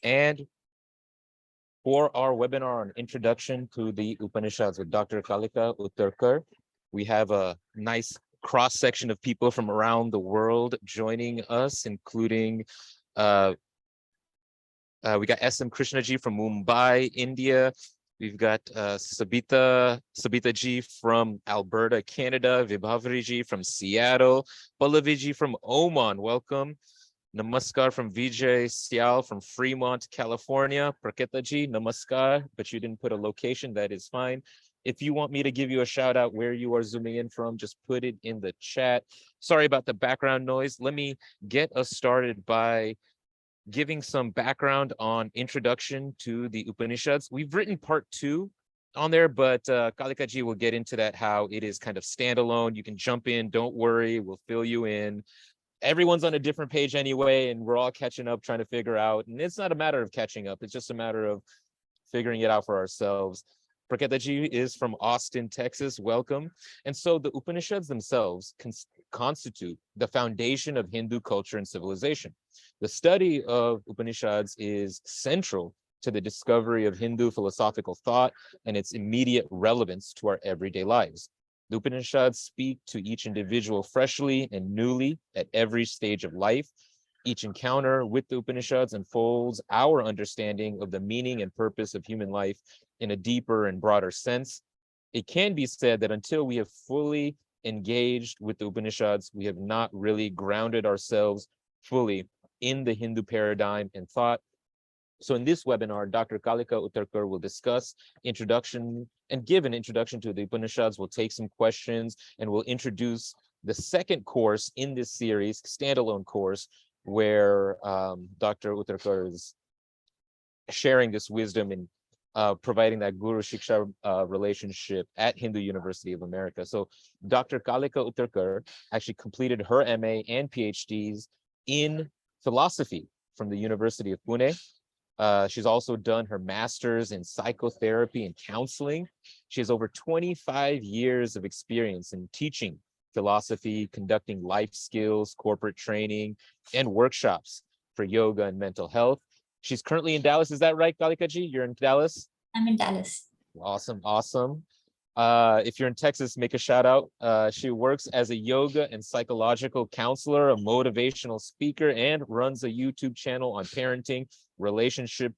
And for our webinar on Introduction to the Upanishads with Dr. Kalika Uttarkar, we have a nice cross-section of people from around the world joining us, including we got SM Krishnaji from Mumbai, India. We've got Sabita ji from Alberta, Canada. Vibhavari ji from Seattle. Pallavi ji from Oman, welcome. Namaskar from Vijay Sial from Fremont, California. Praketa ji, namaskar, but you didn't put a location, that is fine. If you want me to give you a shout out where you are zooming in from, just put it in the chat. Sorry about the background noise. Let me get us started by giving some background on Introduction to the Upanishads. We've written part 2 on there, but Kalika ji will get into that, how it is kind of standalone. You can jump in, don't worry, we'll fill you in. Everyone's on a different page anyway, and we're all catching up, trying to figure out. And it's not a matter of catching up. It's just a matter of figuring it out for ourselves. Praketaji is from Austin, Texas. Welcome. And so the Upanishads themselves constitute the foundation of Hindu culture and civilization. The study of Upanishads is central to the discovery of Hindu philosophical thought and its immediate relevance to our everyday lives. The Upanishads speak to each individual freshly and newly at every stage of life. Each encounter with the Upanishads unfolds our understanding of the meaning and purpose of human life in a deeper and broader sense. It can be said that until we have fully engaged with the Upanishads, we have not really grounded ourselves fully in the Hindu paradigm and thought. So in this webinar, Dr. Kalika Uttarkar will discuss introduction and give an introduction to the Upanishads. We'll take some questions and we'll introduce the second course in this series, standalone course, where Dr. Uttarkar is sharing this wisdom and providing that Guru Shiksha relationship at Hindu University of America. So Dr. Kalika Uttarkar actually completed her MA and PhDs in philosophy from the University of Pune. She's also done her master's in psychotherapy and counseling. She has over 25 years of experience in teaching philosophy, conducting life skills, corporate training, and workshops for yoga and mental health. She's currently in Dallas. Is that right, Kalika ji? You're in Dallas? I'm in Dallas. Awesome, awesome. If you're in Texas, make a shout out. She works as a yoga and psychological counselor, a motivational speaker, and runs a YouTube channel on parenting, relationships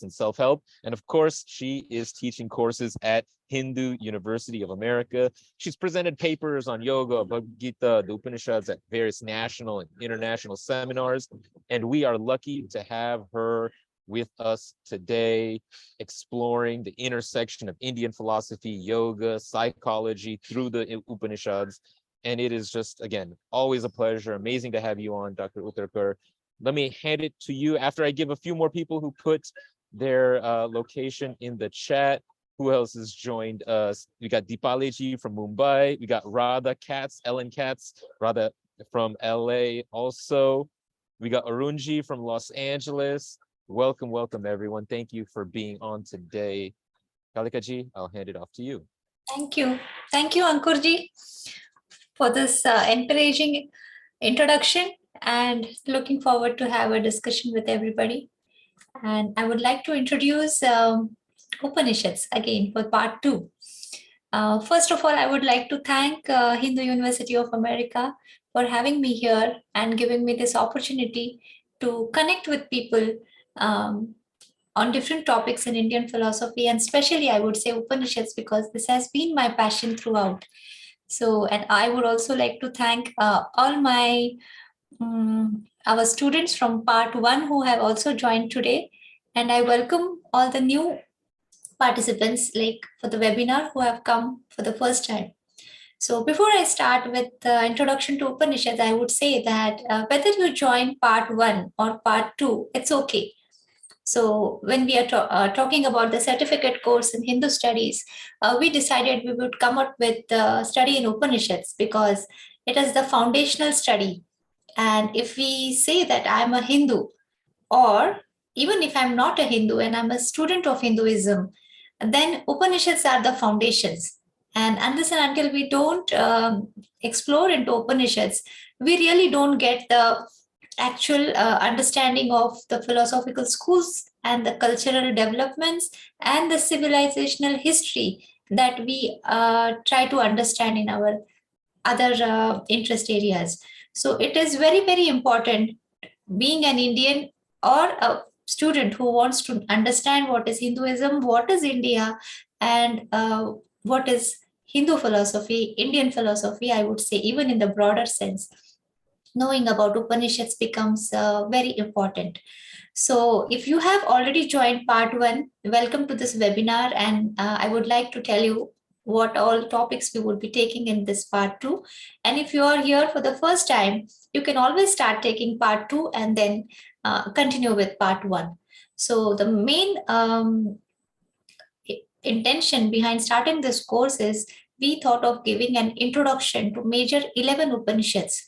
and self-help. And of course, she is teaching courses at Hindu University of America. She's presented papers on yoga, Bhagavad Gita, the Upanishads at various national and international seminars. And we are lucky to have her with us today, exploring the intersection of Indian philosophy, yoga, psychology through the Upanishads. And it is just, again, always a pleasure. Amazing to have you on, Dr. Uttarkar. Let me hand it to you after I give a few more people who put their location in the chat. Who else has joined us? We got Deepali ji from Mumbai. We got Radha Katz, Ellen Katz, Radha from LA also. We got Arunji from Los Angeles. Welcome, welcome everyone. Thank you for being on today. Kalika ji, I'll hand it off to you. Thank you. Thank you, Ankur ji, for this encouraging introduction, and looking forward to have a discussion with everybody. And I would like to introduce Upanishads again for part 2. First of all, I would like to thank Hindu University of America for having me here and giving me this opportunity to connect with people on different topics in Indian philosophy, and especially I would say Upanishads, because this has been my passion throughout. So, and I would also like to thank all my our students from part 1 who have also joined today. And I welcome all the new participants like for the webinar who have come for the first time. So before I start with the introduction to Upanishads, I would say that whether you join part 1 or part 2, it's okay. So when we are talking about the certificate course in Hindu studies, we decided we would come up with the study in Upanishads because it is the foundational study. And if we say that I'm a Hindu, or even if I'm not a Hindu and I'm a student of Hinduism, then Upanishads are the foundations. And unless and until we don't explore into Upanishads, we really don't get the actual understanding of the philosophical schools and the cultural developments and the civilizational history that we try to understand in our other interest areas. So it is very, very important, being an Indian or a student who wants to understand what is Hinduism, what is India, and what is Hindu philosophy, Indian philosophy, I would say, even in the broader sense. Knowing about Upanishads becomes very important. So, if you have already joined part one, welcome to this webinar. And I would like to tell you what all topics we would be taking in this part two. And if you are here for the first time, you can always start taking part two and then continue with part one. So, the main intention behind starting this course is we thought of giving an introduction to major 11 Upanishads.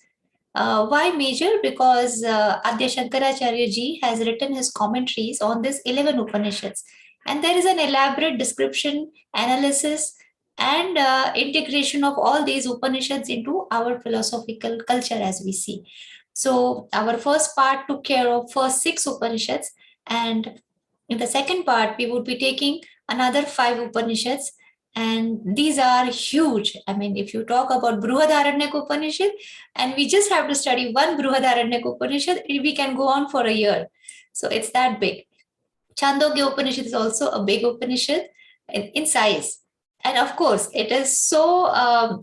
Why major? Because Adya Shankaracharya ji has written his commentaries on this 11 Upanishads. And there is an elaborate description, analysis, and integration of all these Upanishads into our philosophical culture as we see. So our first part took care of first 6 Upanishads, and in the second part we would be taking another 5 Upanishads, and these are huge. I mean, if you talk about Brihadaranyaka Upanishad, and we just have to study one Brihadaranyaka Upanishad, we can go on for a year. So it's that big. Chandogya Upanishad is also a big Upanishad in size. And of course, it is so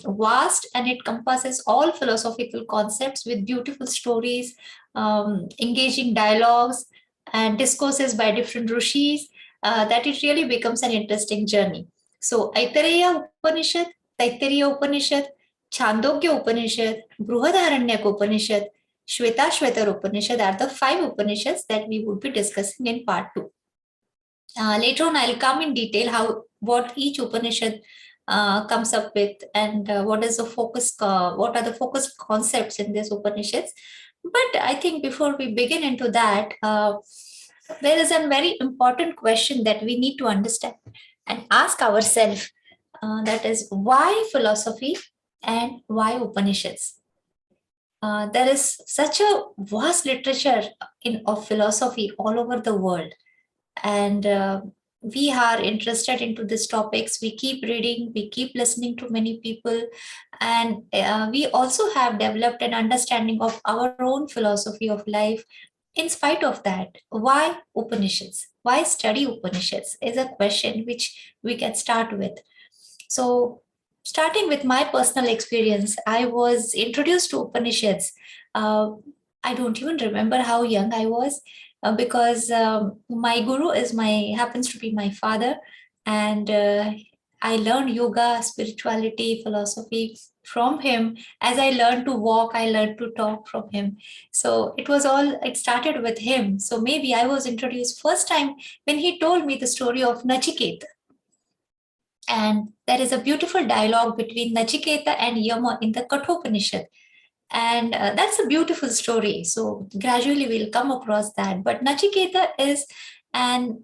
vast, and it encompasses all philosophical concepts with beautiful stories, engaging dialogues, and discourses by different rishis, that it really becomes an interesting journey. So, Aitareya Upanishad, Taittiriya Upanishad, Chandogya Upanishad, Brihadaranyaka Upanishad, Shvetashvatar Upanishad are the 5 Upanishads that we would be discussing in part 2. Later on, I'll come in detail what each Upanishad comes up with, and what is the focus, what are the focus concepts in these Upanishads. But I think before we begin into that, there is a very important question that we need to understand and ask ourselves. That is, why philosophy and why Upanishads? There is such a vast literature of philosophy all over the world, and we are interested into these topics. We keep reading, we keep listening to many people, and we also have developed an understanding of our own philosophy of life. In spite of that, why Upanishads? Why study Upanishads is a question which we can start with. So, starting with my personal experience, I was introduced to Upanishads. I don't even remember how young I was, because my guru happens to be my father, and I learned yoga, spirituality, philosophy from him. As I learned to walk, I learned to talk from him. So it started with him. So maybe I was introduced first time when he told me the story of Nachiketa. And there is a beautiful dialogue between Nachiketa and Yama in the Kathopanishad. And that's a beautiful story. So gradually we'll come across that. But Nachiketa is an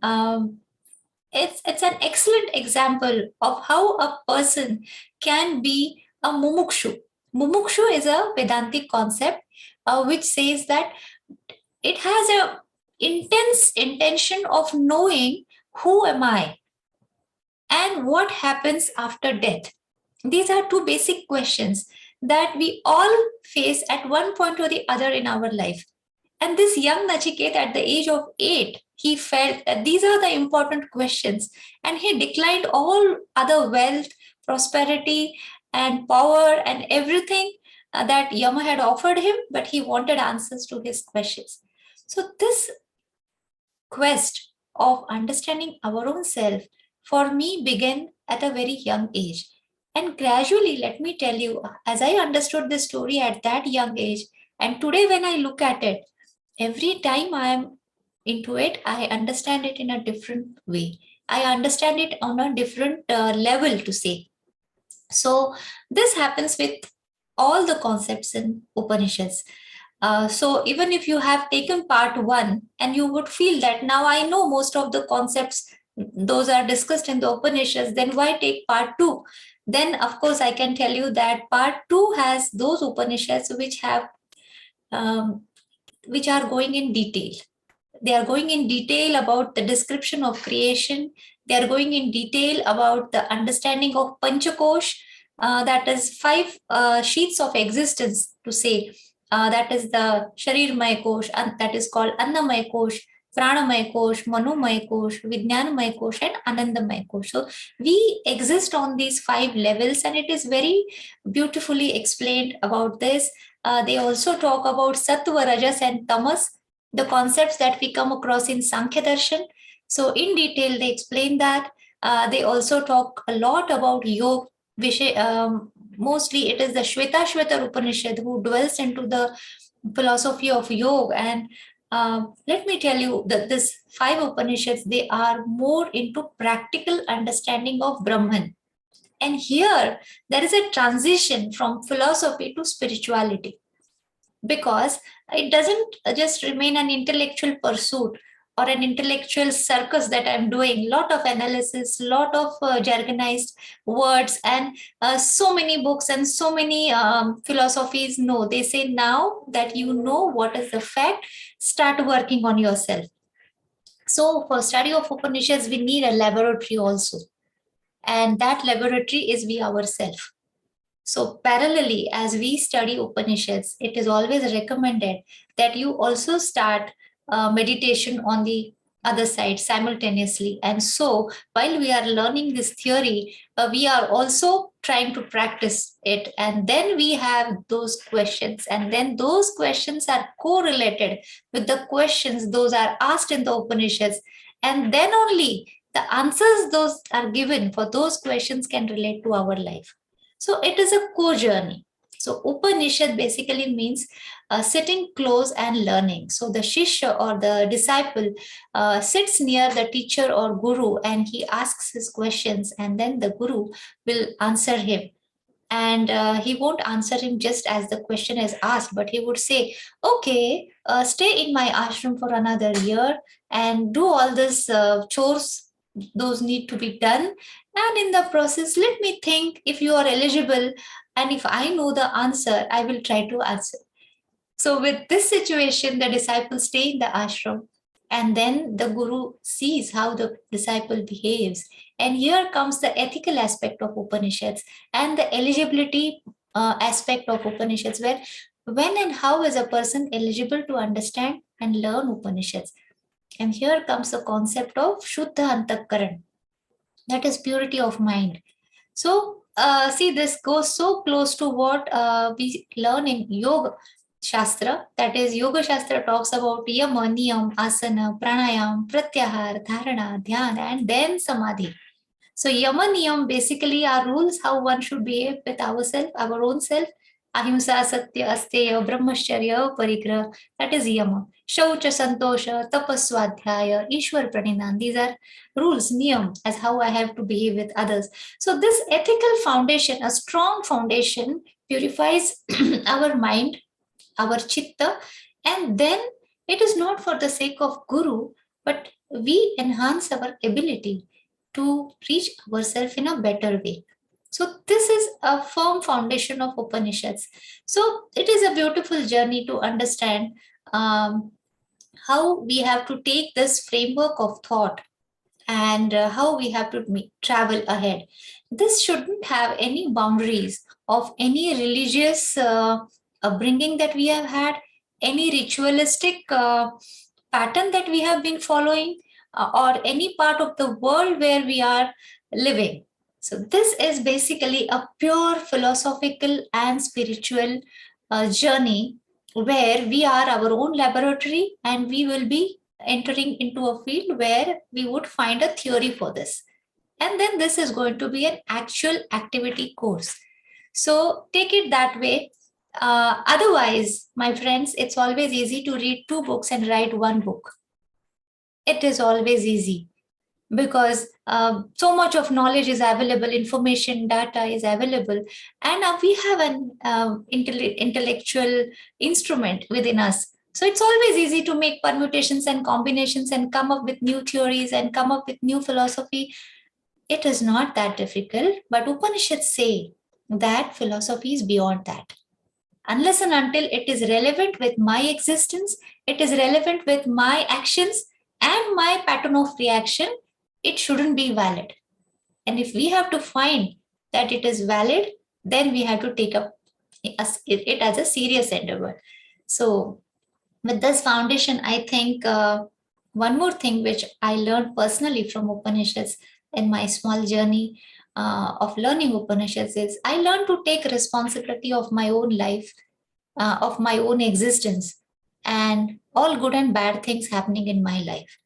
it's an excellent example of how a person can be a mumukshu. Mumukshu is a Vedantic concept which says that it has a intense intention of knowing who am I and what happens after death. These are two basic questions that we all face at one point or the other in our life. And this young Nachiket, at the age of 8, he felt that these are the important questions, and he declined all other wealth, prosperity, and power and everything that Yama had offered him, but he wanted answers to his questions. So, this quest of understanding our own self for me began at a very young age. And gradually, let me tell you, as I understood the story at that young age, and today when I look at it, every time I am into it, I understand it in a different way. I understand it on a different level, to say. So, this happens with all the concepts in Upanishads. So even if you have taken part one and you would feel that now I know most of the concepts, those are discussed in the Upanishads, then why take part two? Then, of course, I can tell you that part two has those Upanishads which have which are going in detail. They are going in detail about the description of creation. They are going in detail about the understanding of Panchakosh, that is 5 sheets of existence to say. That is the Sharirmaya Kosh, and that is called Annamaya Kosh, Pranamaya Kosh, Manomaya Kosh, Vijnanamaya Kosh, and Anandamaya Kosh. So we exist on these 5 levels, and it is very beautifully explained about this. They also talk about Sattva, Rajas, and Tamas, the concepts that we come across in Sankhya Darshan. So in detail, they explain that. They also talk a lot about yoga. Mostly it is the Shveta Upanishad who dwells into the philosophy of yoga. And let me tell you that this 5 Upanishads, they are more into practical understanding of Brahman. And here there is a transition from philosophy to spirituality, because it doesn't just remain an intellectual pursuit or an intellectual circus that I'm doing. Lot of analysis, lot of jargonized words, and so many books and so many philosophies. No, they say now that you know what is the fact, start working on yourself. So for study of Upanishads, we need a laboratory also, and that laboratory is we ourselves. So parallelly, as we study Upanishads, it is always recommended that you also start meditation on the other side simultaneously. And so while we are learning this theory, we are also trying to practice it. And then we have those questions. And then those questions are correlated with the questions those are asked in the Upanishads. And then only the answers those are given for those questions can relate to our life. So it is a co-journey. So Upanishad basically means sitting close and learning. So the Shishya or the disciple sits near the teacher or guru, and he asks his questions, and then the guru will answer him. And he won't answer him just as the question is asked, but he would say, okay, stay in my ashram for another year and do all this chores, those need to be done. And in the process, let me think if you are eligible. And if I know the answer, I will try to answer. So with this situation, the disciples stay in the ashram, and then the guru sees how the disciple behaves. And here comes the ethical aspect of Upanishads and the eligibility aspect of Upanishads, where when and how is a person eligible to understand and learn Upanishads. And here comes the concept of Shuddha Antakaran, that is purity of mind. So see, this goes so close to what we learn in Yoga Shastra. That is, Yoga Shastra talks about Yama, Niyam, Asana, Pranayam, Pratyahar, Dharana, Dhyana, and then Samadhi. So Yama Niyam basically are rules how one should behave with ourselves, our own self. Ahimsa, Satya, Asteya, Brahmacharya, Parigraha, that is Yama. Shaucha, Santosha, Tapaswadhyaya, Ishwar Praninan, these are rules, niyam, as how I have to behave with others. So this ethical foundation, a strong foundation, purifies our mind, our chitta, and then it is not for the sake of guru, but we enhance our ability to reach ourselves in a better way. So this is a firm foundation of Upanishads. So it is a beautiful journey to understand how we have to take this framework of thought and how we have to travel ahead. This shouldn't have any boundaries of any religious upbringing that we have had, any ritualistic pattern that we have been following, or any part of the world where we are living. So this is basically a pure philosophical and spiritual journey where we are our own laboratory, and we will be entering into a field where we would find a theory for this. And then this is going to be an actual activity course. So take it that way. Otherwise, my friends, it's always easy to read 2 books and write 1 book. It is always easy because so much of knowledge is available, information, data is available, and we have an intellectual instrument within us. So it's always easy to make permutations and combinations and come up with new theories and come up with new philosophy. It is not that difficult, but Upanishads say that philosophy is beyond that. Unless and until it is relevant with my existence, it is relevant with my actions and my pattern of reaction, it shouldn't be valid. And if we have to find that it is valid, then we have to take up it as a serious endeavor. So with this foundation, I think one more thing which I learned personally from Upanishads in my small journey of learning Upanishads is I learned to take responsibility of my own life, of my own existence, and all good and bad things happening in my life.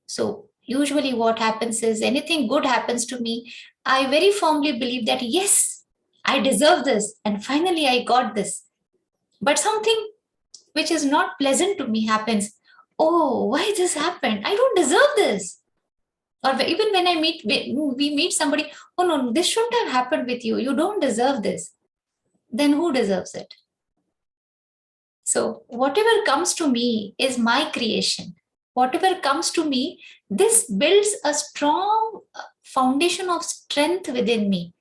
So usually what happens is anything good happens to me, I very firmly believe that yes, I deserve this, and finally I got this. But something which is not pleasant to me happens. Oh, why this happened? I don't deserve this. Or even when we meet somebody, oh no, this shouldn't have happened with you. You don't deserve this. Then who deserves it? So whatever comes to me is my creation. Whatever comes to me, this builds a strong foundation of strength within me,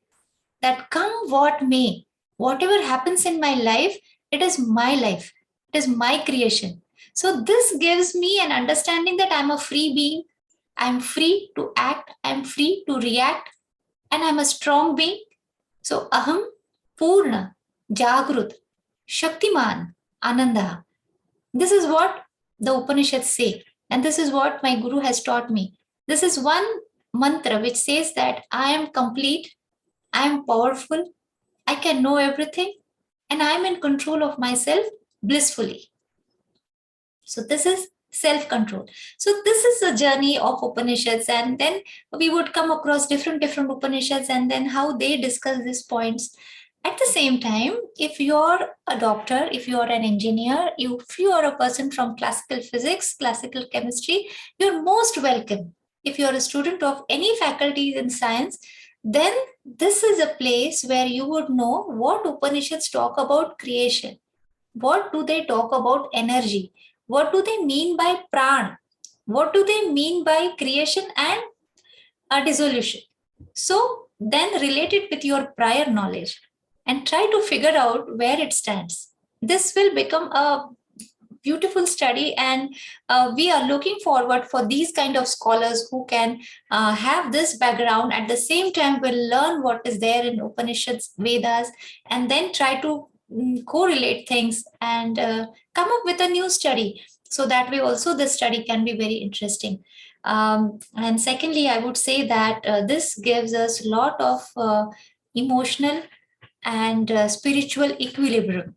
that come what may, whatever happens in my life, it is my life. It is my creation. So this gives me an understanding that I'm a free being. I'm free to act. I'm free to react. And I'm a strong being. So aham, purna, jagrut, shaktiman, ananda. This is what the Upanishads say. And this is what my guru has taught me. This is one mantra which says that I am complete, I am powerful, I can know everything, and I am in control of myself blissfully. So this is self-control. So this is a journey of Upanishads, and then we would come across different Upanishads and then how they discuss these points. At the same time, if you're a doctor, if you're an engineer, if you are a person from classical physics, classical chemistry, you're most welcome. If you're a student of any faculties in science, then this is a place where you would know what Upanishads talk about creation. What do they talk about energy? What do they mean by pran? What do they mean by creation and dissolution? So then relate it with your prior knowledge and try to figure out where it stands. This will become a beautiful study, and we are looking forward for these kind of scholars who can have this background, at the same time will learn what is there in Upanishads, Vedas, and then try to correlate things and come up with a new study. So that way also the study can be very interesting. And secondly, I would say that this gives us a lot of emotional and spiritual equilibrium.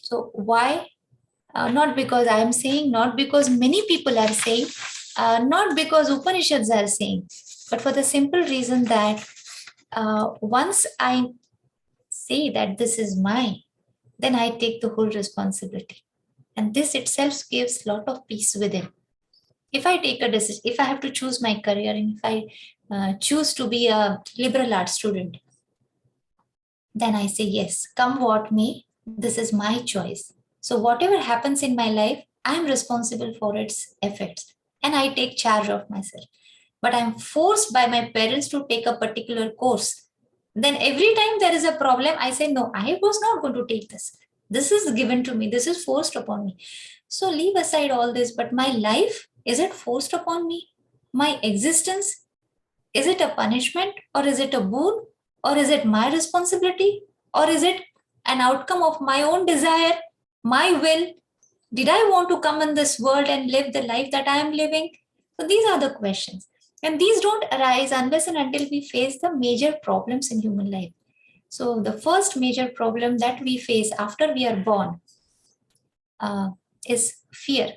So why? Not because I am saying, not because many people are saying, not because Upanishads are saying, but for the simple reason that once I say that this is mine, then I take the whole responsibility. And this itself gives a lot of peace within. If I take a decision, if I have to choose my career, and if I choose to be a liberal arts student, then I say, yes, come what may, this is my choice. So whatever happens in my life, I'm responsible for its effects and I take charge of myself. But I'm forced by my parents to take a particular course. Then every time there is a problem, I say, no, I was not going to take this. This is given to me. This is forced upon me. So leave aside all this. But my life, is it forced upon me? My existence, is it a punishment or is it a boon? Or is it my responsibility? Or is it an outcome of my own desire, my will? Did I want to come in this world and live the life that I am living? So these are the questions. And these don't arise unless and until we face the major problems in human life. So the first major problem that we face after we are born is fear.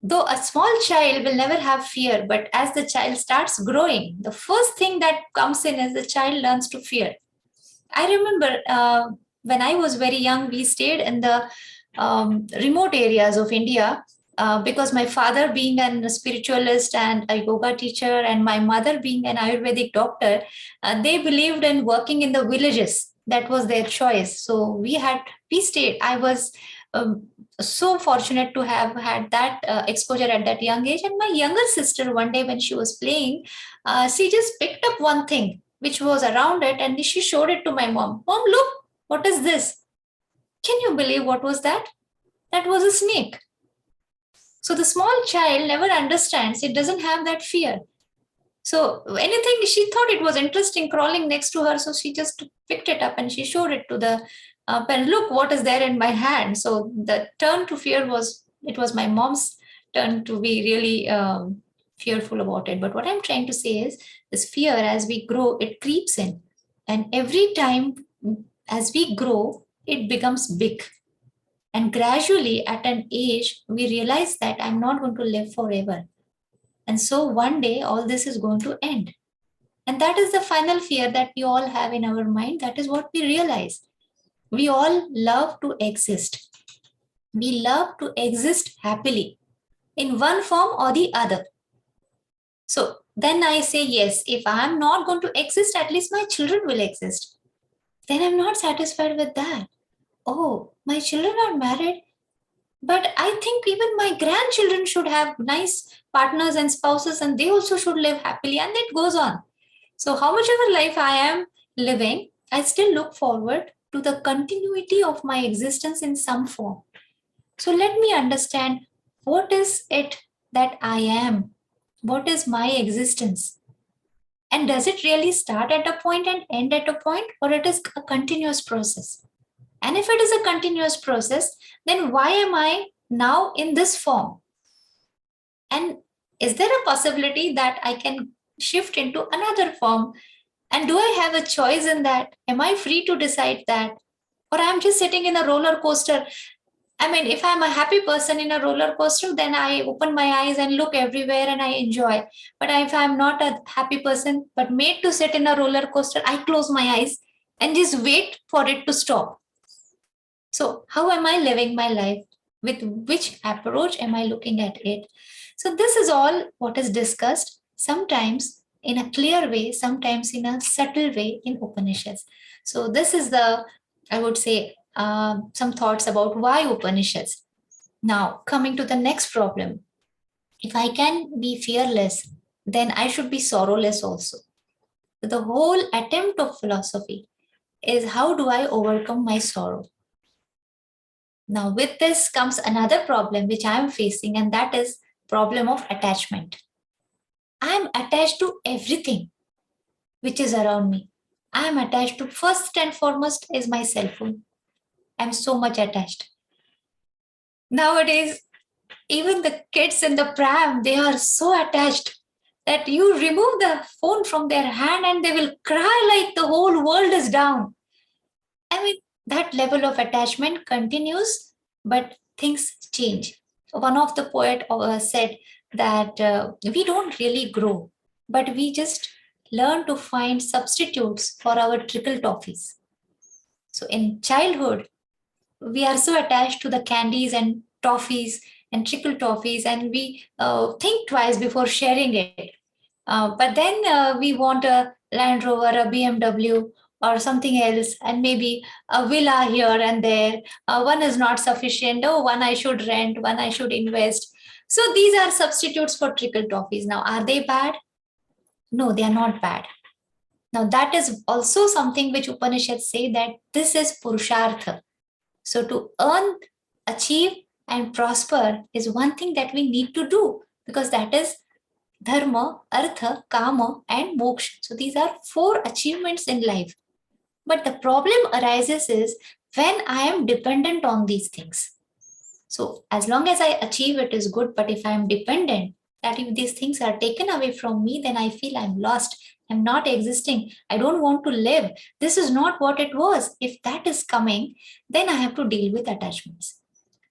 Though a small child will never have fear, but as the child starts growing, the first thing that comes in is the child learns to fear. I remember when I was very young, we stayed in the remote areas of India because my father being a spiritualist and a yoga teacher and my mother being an Ayurvedic doctor, they believed in working in the villages. That was their choice. So we stayed. I was so fortunate to have had that exposure at that young age. And my younger sister, one day when she was playing, she just picked up one thing which was around it and she showed it to my mom. Mom, look, what is this? Can you believe what was that? That was a snake. So the small child never understands. It doesn't have that fear. So anything, she thought it was interesting crawling next to her. So she just picked it up and she showed it to the pen. Look, what is there in my hand? So the turn to fear was, it was my mom's turn to be really fearful about it. But what I'm trying to say is this fear, as we grow, it creeps in. And every time as we grow, it becomes big. And gradually at an age, we realize that I'm not going to live forever. And so one day, all this is going to end. And that is the final fear that we all have in our mind. That is what we realize. We all love to exist. We love to exist happily in one form or the other. So then I say, yes, if I'm not going to exist, at least my children will exist. Then I'm not satisfied with that. Oh, my children are married, but I think even my grandchildren should have nice partners and spouses, and they also should live happily, and it goes on. So, how much of a life I am living, I still look forward to the continuity of my existence in some form. So, let me understand, what is it that I am? What is my existence? And does it really start at a point and end at a point, or it is a continuous process? And if it is a continuous process, then why am I now in this form? And is there a possibility that I can shift into another form? And do I have a choice in that? Am I free to decide that? Or I'm just sitting in a roller coaster? I mean, if I'm a happy person in a roller coaster, then I open my eyes and look everywhere and I enjoy. But if I'm not a happy person, but made to sit in a roller coaster, I close my eyes and just wait for it to stop. So, how am I living my life? With which approach am I looking at it? So, this is all what is discussed, sometimes in a clear way, sometimes in a subtle way in Upanishads. So, this is the, I would say, some thoughts about why Upanishads. Now, coming to the next problem. If I can be fearless, then I should be sorrowless also. The whole attempt of philosophy is, how do I overcome my sorrow? Now, with this comes another problem which I am facing, and that is problem of attachment. I am attached to everything which is around me. I am attached to, first and foremost, is my cell phone. I am so much attached. Nowadays, even the kids in the pram, they are so attached that you remove the phone from their hand and they will cry like the whole world is down. I mean, that level of attachment continues, but things change. One of the poet said that we don't really grow, but we just learn to find substitutes for our trickle toffees. So in childhood, we are so attached to the candies and toffees and trickle toffees, and we think twice before sharing it. But then we want a Land Rover, a BMW, or something else, and maybe a villa here and there. One is not sufficient. Oh, one I should rent, one I should invest. So these are substitutes for trickle toffees. Now, are they bad? No, they are not bad. Now, that is also something which Upanishads say, that this is Purushartha. So to earn, achieve, and prosper is one thing that we need to do, because that is dharma, artha, kama, and moksha. So these are 4 achievements in life. But the problem arises is when I am dependent on these things. So as long as I achieve, it is good. But if I am dependent, that if these things are taken away from me, then I feel I'm lost. I'm not existing. I don't want to live. This is not what it was. If that is coming, then I have to deal with attachments.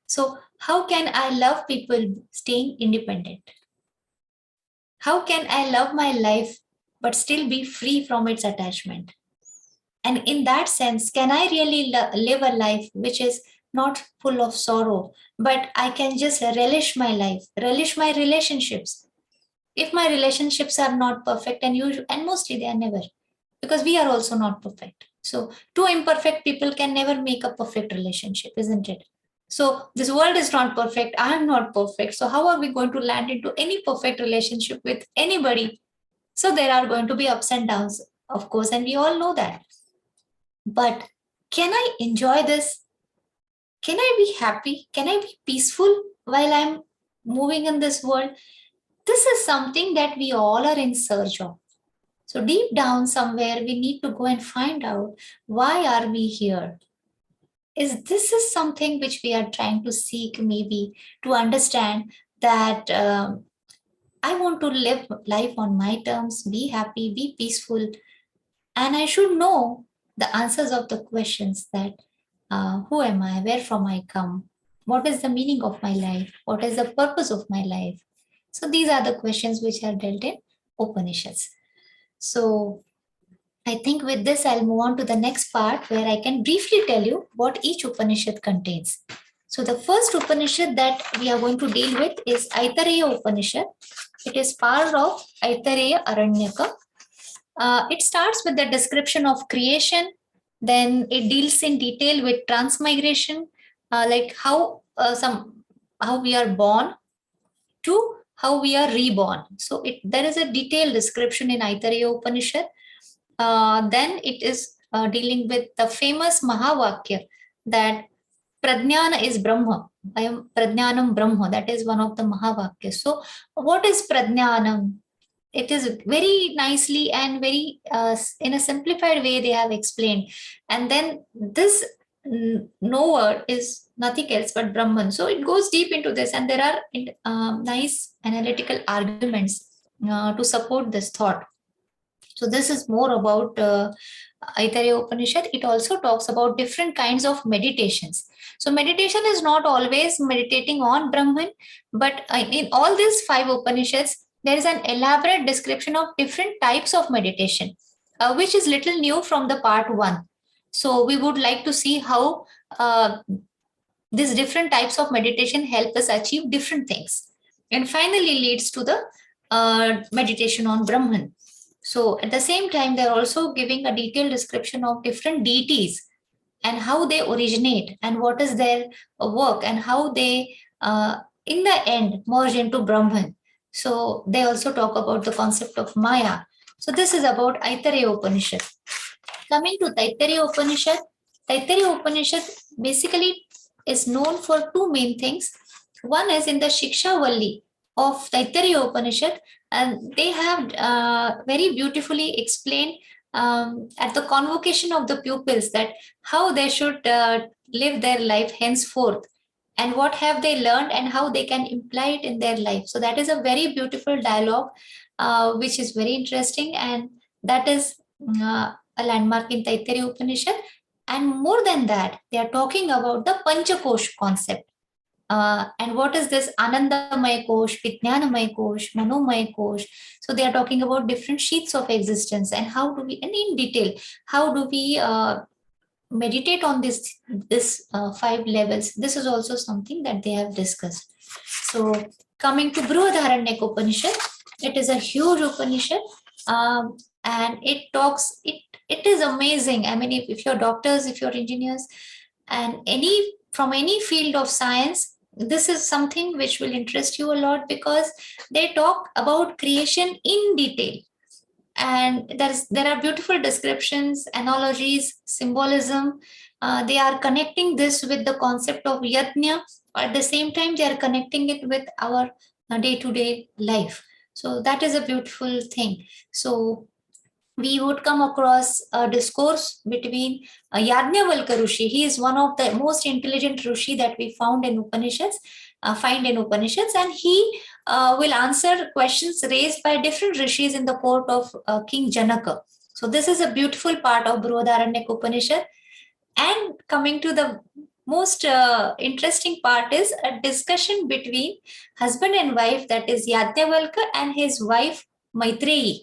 So how can I love people staying independent? How can I love my life but still be free from its attachment? And in that sense, can I really live a life which is not full of sorrow, but I can just relish my life, relish my relationships? If my relationships are not perfect, and mostly they are never, because we are also not perfect. So two imperfect people can never make a perfect relationship, isn't it? So this world is not perfect. I am not perfect. So how are we going to land into any perfect relationship with anybody? So there are going to be ups and downs, of course, and we all know that. But can I enjoy this? can I be happy? Can I be peaceful while I'm moving in this world? This is something that we all are in search of. So deep down somewhere, we need to go and find out, why are we here? This is something which we are trying to seek, maybe to understand that I want to live life on my terms, be happy, be peaceful, and I should know the answers of the questions that who am I, where from I come, what is the meaning of my life, what is the purpose of my life. So these are the questions which are dealt in Upanishads. So I think with this, I'll move on to the next part where I can briefly tell you what each Upanishad contains. So the first Upanishad that we are going to deal with is Aitareya Upanishad. It is part of Aitareya Aranyaka. It starts with the description of creation, then it deals in detail with transmigration, like how we are born to how we are reborn. So there is a detailed description in Aitareya Upanishad. Then it is dealing with the famous Mahavakya that Prajnana is Brahma. I am Prajnanam Brahma. That is one of the Mahavakyas. So, what is Prajnanam? It is very nicely and very in a simplified way they have explained. And then this knower is nothing else but Brahman. So it goes deep into this, and there are nice analytical arguments to support this thought. So this is more about Aitareya Upanishad. It also talks about different kinds of meditations. So meditation is not always meditating on Brahman, but in all these 5 Upanishads, there is an elaborate description of different types of meditation, which is little new from the part 1. So we would like to see how these different types of meditation help us achieve different things, and finally leads to the meditation on Brahman. So at the same time, they're also giving a detailed description of different deities and how they originate and what is their work and how they, in the end, merge into Brahman. So they also talk about the concept of Maya. So this is about Aitareya Upanishad. Coming to Taittiriya Upanishad basically is known for 2 main things. One is in the Shiksha Valli of Taittiriya Upanishad, and they have very beautifully explained at the convocation of the pupils that how they should live their life henceforth, and what have they learned and how they can imply it in their life. So that is a very beautiful dialogue, which is very interesting, and that is a landmark in Taittiriya Upanishad. And more than that, they are talking about the Panchakosh concept. And what is this Anandamaya Kosh, Vijnanamaya Kosh, Manomaya Kosh? So they are talking about different sheets of existence and how do we, and in detail, how do we meditate on this 5 levels. This is also something that they have discussed. So coming to Brihadaranyaka Upanishad, it is a huge Upanishad, and it talks, it is amazing. I mean, if you're doctors, if you're engineers, and from any field of science, this is something which will interest you a lot, because they talk about creation in detail. And there are beautiful descriptions, analogies, symbolism. They are connecting this with the concept of yajna. At the same time, they are connecting it with our day-to-day life. So that is a beautiful thing. So we would come across a discourse between Yajnavalkya Rishi. He is one of the most intelligent Rishi that we find in Upanishads, and he will answer questions raised by different Rishis in the court of King Janaka. So this is a beautiful part of Brihadaranyaka Upanishad. And coming to the most interesting part is a discussion between husband and wife, that is Yajnavalkya and his wife Maitreyi,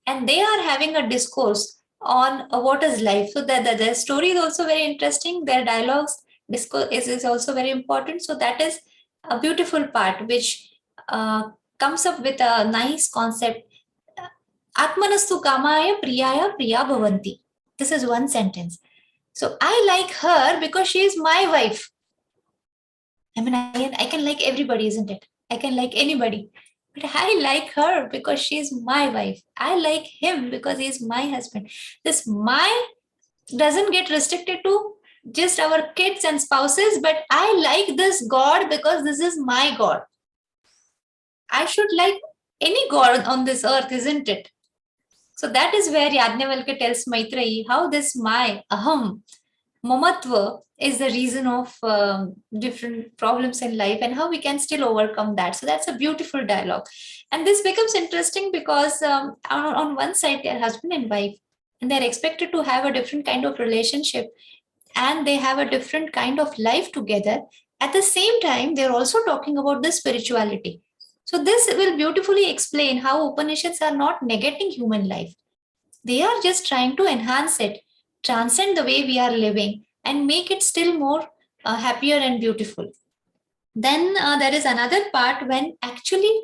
and they are having a discourse on what is life. So the story is also very interesting. Their dialogues discourse is also very important. So that is a beautiful part which comes up with a nice concept. Atmanastu kamaya priyaya priya bhavanti. This is one sentence. So I like her because she is my wife. I mean, I can like everybody, isn't it? I can like anybody. But I like her because she's my wife. I like him because he's my husband. This my doesn't get restricted to just our kids and spouses, but I like this God because this is my God. I should like any God on this earth, isn't it? So that is where Yajnavalkya tells Maitreyi how this my aham, mamatva is the reason of different problems in life and how we can still overcome that. So that's a beautiful dialogue. And this becomes interesting because on one side, they're husband and wife, and they're expected to have a different kind of relationship and they have a different kind of life together. At the same time, they're also talking about the spirituality. So this will beautifully explain how Upanishads are not negating human life. They are just trying to enhance it, transcend the way we are living, and make it still more happier and beautiful. Then there is another part when actually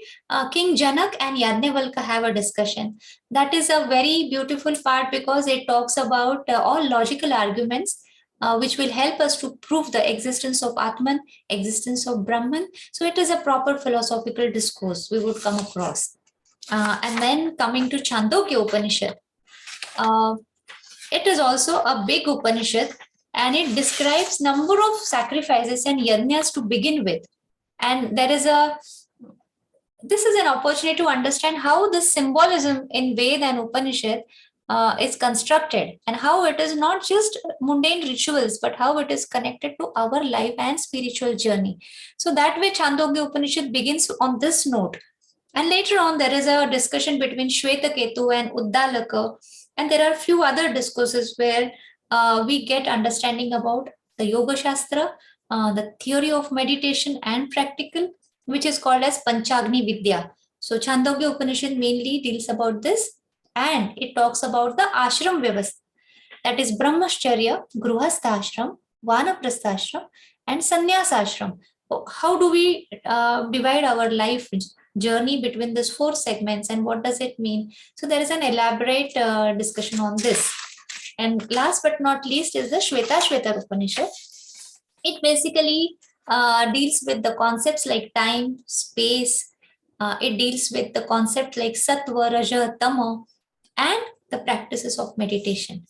King Janak and Yajnavalkya have a discussion. That is a very beautiful part because it talks about all logical arguments which will help us to prove the existence of Atman, existence of Brahman. So it is a proper philosophical discourse we would come across. And then coming to Chandogya Upanishad, uh, it is also a big Upanishad and it describes number of sacrifices and yajnas to begin with. And this is an opportunity to understand how the symbolism in Ved and Upanishad is constructed and how it is not just mundane rituals, but how it is connected to our life and spiritual journey. So that way Chandogya Upanishad begins on this note. And later on, there is a discussion between Shvetaketu and Uddalaka. And there are few other discourses where we get understanding about the Yoga Shastra, the theory of meditation and practical, which is called as Panchagni Vidya. So Chandogya Upanishad mainly deals about this and it talks about the ashram vyavastha, that is Brahmacharya, Gruhastha ashram, Vanaprastha ashram, and Sannyas ashram. So how do we divide our life journey between these four segments and what does it mean? So there is an elaborate discussion on this. And last but not least is the Shveta Upanishad. It basically deals with the concepts like time, space. It deals with the concept like sattva, raja, tama, and the practices of meditation.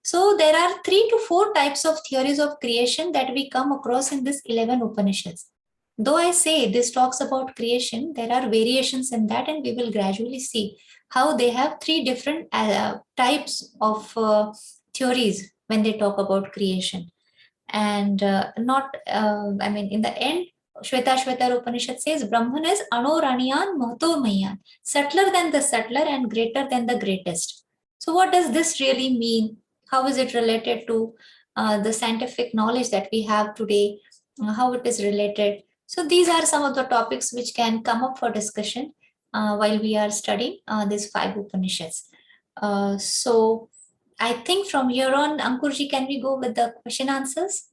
So there are 3 to 4 types of theories of creation that we come across in this 11 Upanishads. Though I say this talks about creation, there are variations in that, and we will gradually see how they have 3 different types of theories when they talk about creation. And in the end, Shveta Upanishad says Brahman is Anoraniyan Mahto Mayan, subtler than the subtler and greater than the greatest. So, what does this really mean? How is it related to the scientific knowledge that we have today? How it is related? So, these are some of the topics which can come up for discussion while we are studying these 5 Upanishads. So, I think from here on, Ankurji, can we go with the question answers?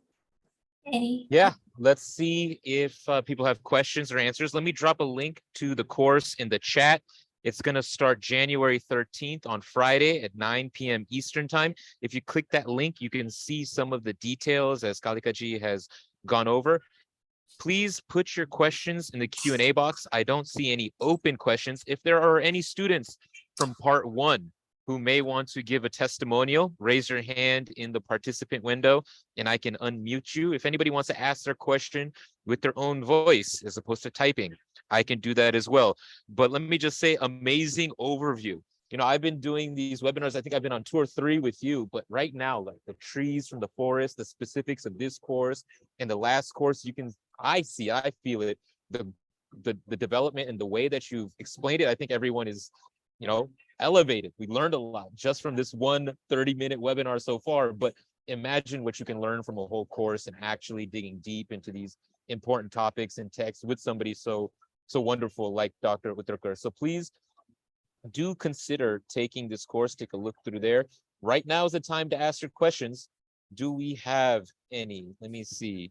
Any? Yeah, let's see if people have questions or answers. Let me drop a link to the course in the chat. It's going to start January 13th on Friday at 9 p.m. Eastern time. If you click that link, you can see some of the details as Kalikaji has gone over. Please put your questions in the Q&A box. I don't see any open questions. If there are any students from part 1 who may want to give a testimonial, raise your hand in the participant window and I can unmute you. If anybody wants to ask their question with their own voice as opposed to typing, I can do that as well. But let me just say, amazing overview. You know, I've been doing these webinars. I think I've been on 2 or 3 with you, but right now, like the trees from the forest, the specifics of this course and the last course, I feel it, the development and the way that you've explained it. I think everyone is, elevated. We learned a lot just from this one 30-minute webinar so far, but imagine what you can learn from a whole course and actually digging deep into these important topics and texts with somebody so wonderful like Dr. Uttarkar. So please do consider taking this course. Take a look through there. Right now is the time to ask your questions. Do we have any? Let me see.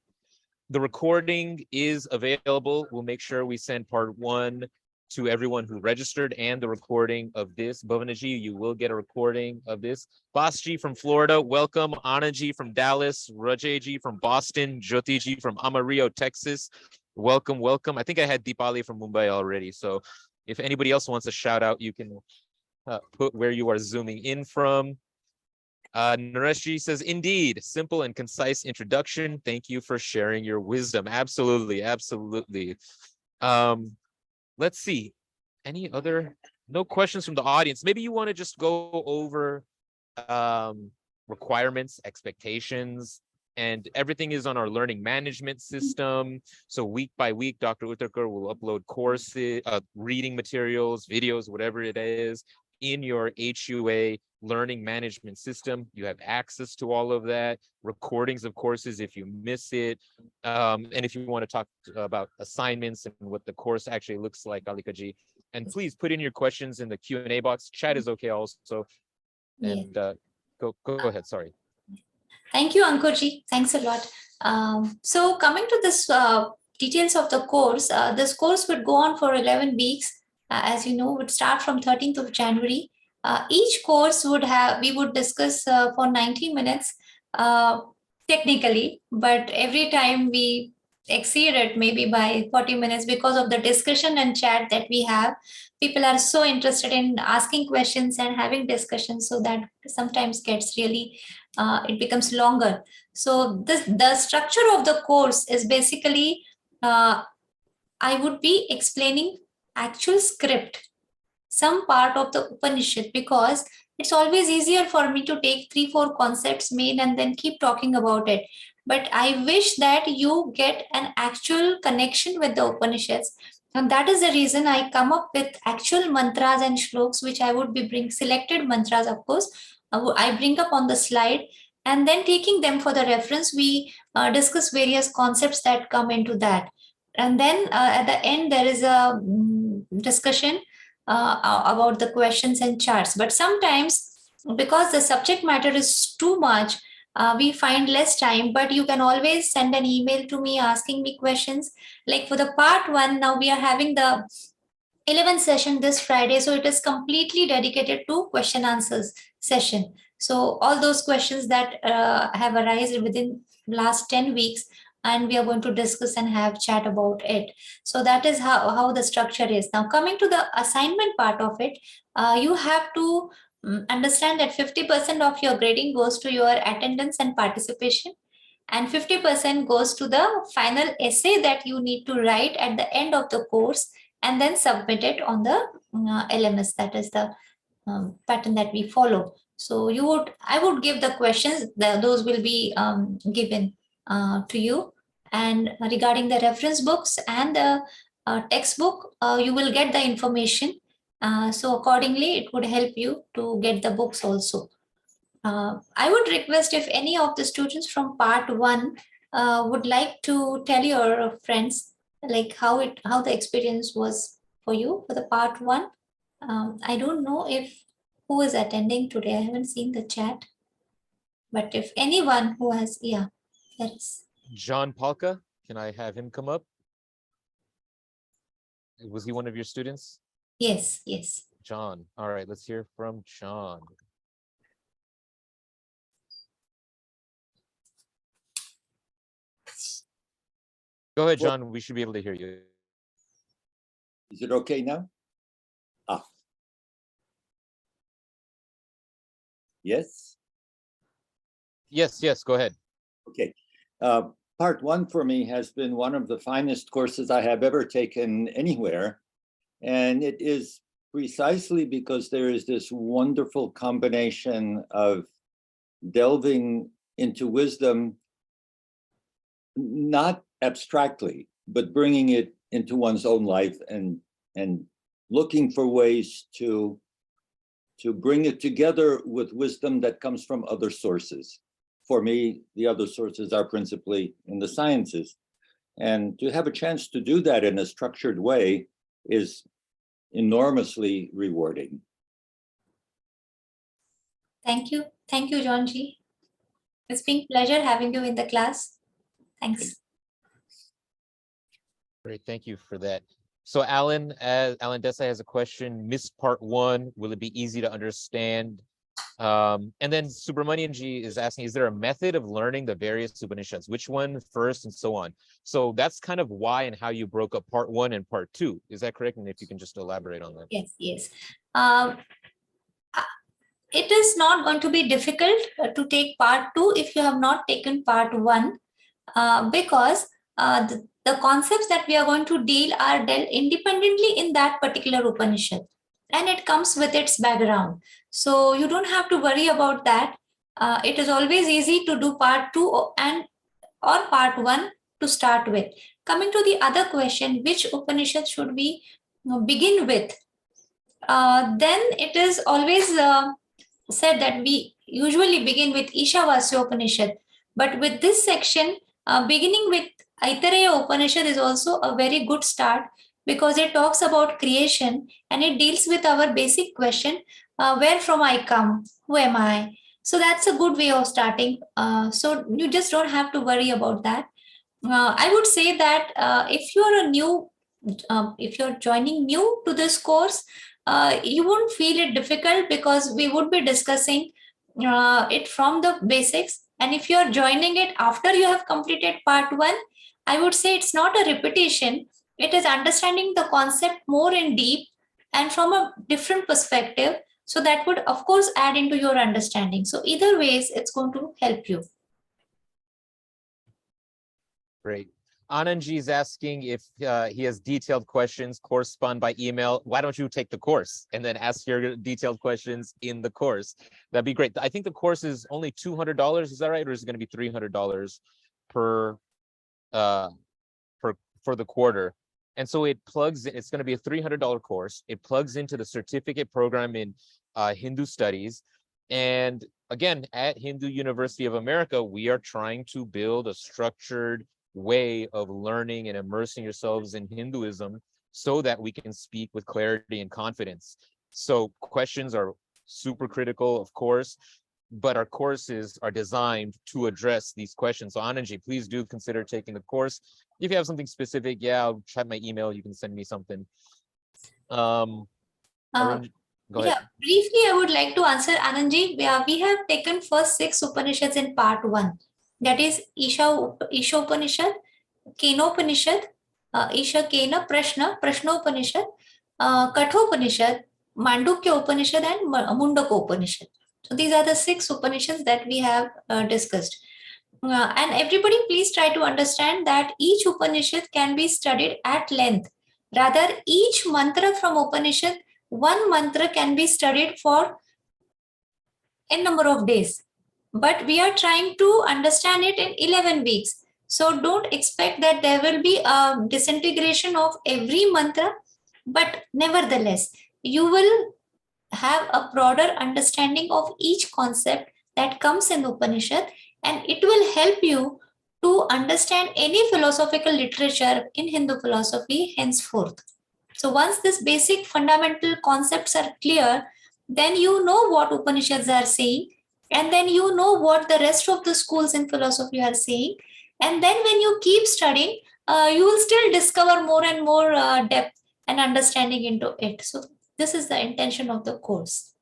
The recording is available. We'll make sure we send part 1 to everyone who registered and the recording of this. Bhavanaji, you will get a recording of this. Basji from Florida, welcome. Anaji from Dallas, Rajayji from Boston, Jyotiji from Amarillo, Texas. Welcome, welcome. I think I had Deepali from Mumbai already. So if anybody else wants a shout out, you can put where you are zooming in from. Nareshji says, indeed, simple and concise introduction. Thank you for sharing your wisdom. Absolutely, absolutely. Let's see. Any other, no questions from the audience. Maybe you want to just go over requirements, expectations, and everything is on our learning management system. So week by week, Dr. Uttarkar will upload courses, reading materials, videos, whatever it is, in your HUA learning management system. You have access to all of that, recordings of courses if you miss it. And if you want to talk about assignments and what the course actually looks like, Alikaji, and please put in your questions in the Q&A box. Chat is okay also. And go ahead, sorry. Thank you, Ankurji. Thanks a lot. So coming to this details of the course, this course would go on for 11 weeks. As you know, would start from 13th of January. Each course we would discuss for 90 minutes technically, but every time we exceed it maybe by 40 minutes because of the discussion and chat that we have. People are so interested in asking questions and having discussions, so that sometimes gets really it becomes longer. So the structure of the course is basically I would be explaining actual script, some part of the Upanishad, because it's always easier for me to take 3-4 concepts main and then keep talking about it. But I wish that you get an actual connection with the Upanishads. And that is the reason I come up with actual mantras and shloks, which I would be bring selected mantras, of course. I bring up on the slide, and then taking them for the reference, we discuss various concepts that come into that. And then at the end, there is a discussion about the questions and charts. But sometimes, because the subject matter is too much, we find less time, but you can always send an email to me asking me questions. Like for the part 1, now we are having the 11th session this Friday. So it is completely dedicated to question answers session. So all those questions that have arisen within last 10 weeks, and we are going to discuss and have chat about it. So that is how the structure is. Now coming to the assignment part of it, you have to understand that 50% of your grading goes to your attendance and participation, and 50% goes to the final essay that you need to write at the end of the course and then submit it on the LMS. That is the pattern that we follow. So I would give the questions, those will be given to you. And regarding the reference books and the textbook, you will get the information. So accordingly, it would help you to get the books also. I would request if any of the students from part 1 would like to tell your friends like how the experience was for you for the part 1. I don't know if who is attending today. I haven't seen the chat, but if anyone who has, yeah, that's John Palka, can I have him come up? Was he one of your students? Yes. John. All right, let's hear from John. Go ahead, John. We should be able to hear you. Is it okay now? Yes? Yes, go ahead. Okay. Part 1 for me has been one of the finest courses I have ever taken anywhere. And it is precisely because there is this wonderful combination of delving into wisdom, not abstractly, but bringing it into one's own life and looking for ways to bring it together with wisdom that comes from other sources. For me, the other sources are principally in the sciences. And to have a chance to do that in a structured way is enormously rewarding. Thank you, John G. It's been a pleasure having you in the class. Thanks. Great, thank you for that. So Alan Desai has a question. Missed part 1. Will it be easy to understand? And then Subramanian Ji is asking, is there a method of learning the various Upanishads? Which one first and so on? So that's kind of why and how you broke up part 1 and part 2. Is that correct? And if you can just elaborate on that. Yes. it is not going to be difficult to take part 2 if you have not taken part 1, because the concepts that we are going to deal are dealt independently in that particular Upanishad, and it comes with its background. So you don't have to worry about that. It is always easy to do part 2 or part 1 to start with. Coming to the other question, which Upanishad should we begin with? Then it is always said that we usually begin with Ishavasya Upanishad. But with this section, beginning with Aitareya Upanishad is also a very good start, because it talks about creation and it deals with our basic question, where from I come, who am I? So that's a good way of starting. So you just don't have to worry about that. I would say that if you're joining new to this course, you won't feel it difficult, because we would be discussing it from the basics. And if you're joining it after you have completed part 1, I would say it's not a repetition. It is understanding the concept more in deep and from a different perspective. So that would, of course, add into your understanding. So either ways, it's going to help you. Great. Anandji is asking if he has detailed questions correspond by email. Why don't you take the course and then ask your detailed questions in the course? That'd be great. I think the course is only $200. Is that right? Or is it going to be $300 per for the quarter? And so it plugs in, it's going to be a $300 course. It plugs into the certificate program in Hindu studies. And again, at Hindu University of America, we are trying to build a structured way of learning and immersing yourselves in Hinduism so that we can speak with clarity and confidence. So questions are super critical, of course, but our courses are designed to address these questions. So Anandji, please do consider taking the course. If you have something specific, I'll check my email. You can send me something. Arun, go ahead. Yeah, briefly, I would like to answer Anandji. We have taken first 6 Upanishads in part 1. That is Isha Upanishad, Kenopanishad, Isha Kena Prashna, Prashna Upanishad, Kathopanishad, Mandukya Upanishad, and Mundaka Upanishad. So these are the 6 Upanishads that we have discussed. And everybody, please try to understand that each Upanishad can be studied at length. Rather, each mantra from Upanishad, one mantra can be studied for a number of days. But we are trying to understand it in 11 weeks. So don't expect that there will be a disintegration of every mantra, but nevertheless, you will have a broader understanding of each concept that comes in Upanishad, and it will help you to understand any philosophical literature in Hindu philosophy henceforth. So once these basic fundamental concepts are clear, then you know what Upanishads are saying, and then you know what the rest of the schools in philosophy are saying. And then when you keep studying, you will still discover more and more depth and understanding into it. So this is the intention of the course.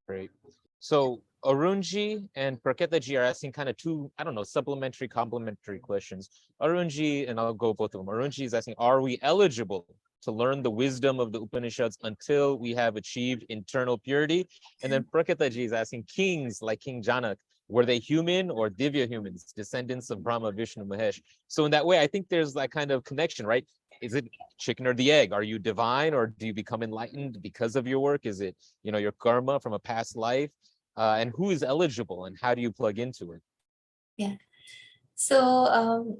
Great. So Arunji and Praketaji are asking kind of two, I don't know, supplementary, complementary questions. Arunji, and I'll go both of them. Arunji is asking, are we eligible to learn the wisdom of the Upanishads until we have achieved internal purity? And then Praketaji is asking, kings like King Janak, were they human or Divya humans, descendants of Brahma, Vishnu, Mahesh? So in that way, I think there's that kind of connection, right? Is it chicken or the egg? Are you divine, or do you become enlightened because of your work? Is it, your karma from a past life? And who is eligible, and how do you plug into it? Yeah. So